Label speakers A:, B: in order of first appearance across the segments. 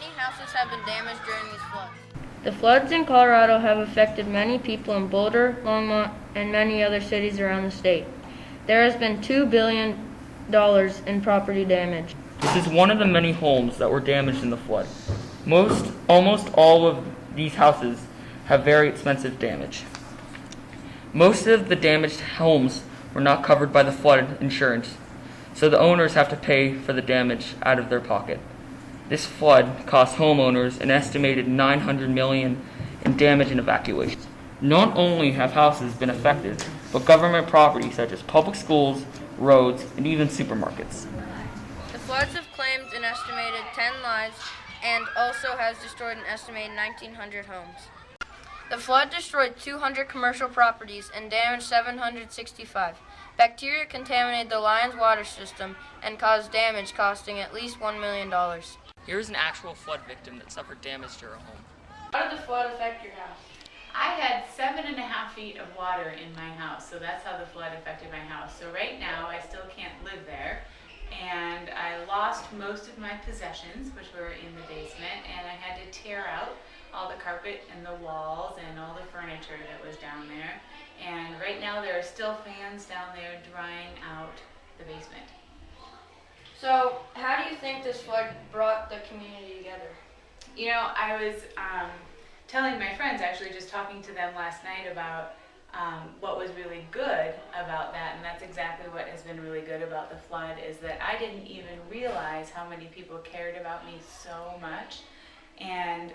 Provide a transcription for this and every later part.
A: Many houses have been damaged during these floods.
B: The floods in Colorado have affected many people in Boulder, Longmont, and many other cities around the state. There has been $2 billion in property damage.
C: This is one of the many homes that were damaged in the flood. Almost all of these houses have very expensive damage. Most of the damaged homes were not covered by the flood insurance, so the owners have to pay for the damage out of their pocket. This flood cost homeowners an estimated $900 million in damage and evacuation. Not only have houses been affected, but government property such as public schools, roads, and even supermarkets.
A: The floods have claimed an estimated 10 lives and also has destroyed an estimated 1,900 homes. The flood destroyed 200 commercial properties and damaged 765. Bacteria contaminated the Lyons water system and caused damage costing at least $1 million.
C: Here's an actual flood victim that suffered damage to her home.
A: How did the flood affect your house?
D: I had 7.5 feet of water in my house, so that's how the flood affected my house. So right now, I still can't live there, and I lost most of my possessions, which were in the basement, and I had to tear out all the carpet and the walls and all the furniture that was down there. And right now, there are still fans down there drying out the basement.
A: So, how do you think this flood brought the community together?
D: You know, I was telling my friends, actually just talking to them last night about what was really good about that, and that's exactly what has been really good about the flood, is that I didn't even realize how many people cared about me so much. And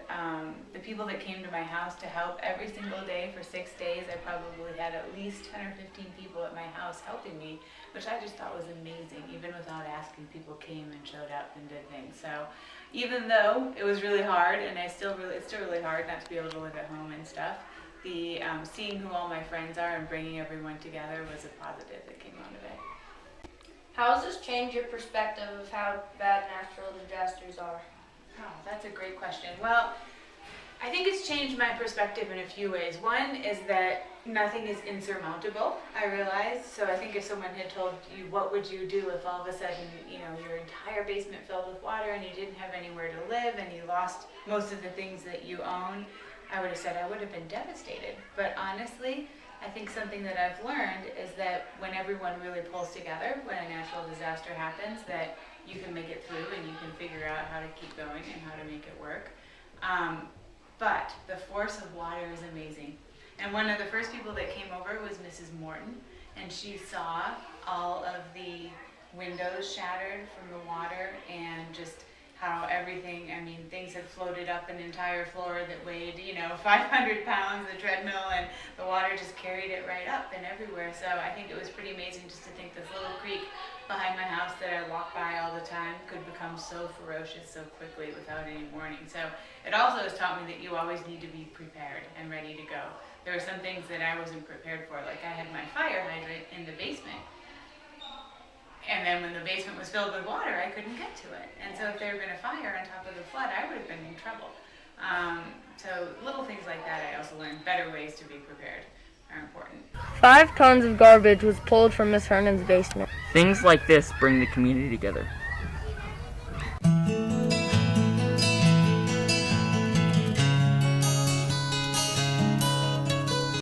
D: the people that came to my house to help every single day for 6 days, I probably had at least 10 or 15 people at my house helping me, which I just thought was amazing. Even without asking, people came and showed up and did things. So even though it was really hard, and it's still really hard not to be able to live at home and stuff, the seeing who all my friends are and bringing everyone together was a positive that came out of it.
A: How has this changed your perspective of how bad natural disasters are?
D: Oh, that's a great question. Well, I think it's changed my perspective in a few ways. One is that nothing is insurmountable, I realized. So I think if someone had told you, what would you do if all of a sudden, your entire basement filled with water and you didn't have anywhere to live and you lost most of the things that you own, I would have said I would have been devastated. But honestly, I think something that I've learned is that when everyone really pulls together, when a natural disaster happens, that you can make it through and you can figure out how to keep going and how to make it work. But the force of water is amazing. And one of the first people that came over was Mrs. Morton, and she saw all of the windows shattered from the water and just how everything, things had floated up an entire floor that weighed, 500 pounds, the treadmill, and the water just carried it right up and everywhere. So I think it was pretty amazing just to think this little creek behind my house that I walk by all the time could become so ferocious so quickly without any warning. So it also has taught me that you always need to be prepared and ready to go. There were some things that I wasn't prepared for, like I had my fire hydrant in the basement. And then when the basement was filled with water, I couldn't get to it. And so if there had been a fire on top of the flood, I would have been in trouble. So little things like that, I also learned better ways to be prepared are important.
B: 5 tons of garbage was pulled from Miss Hernan's basement.
C: Things like this bring the community together.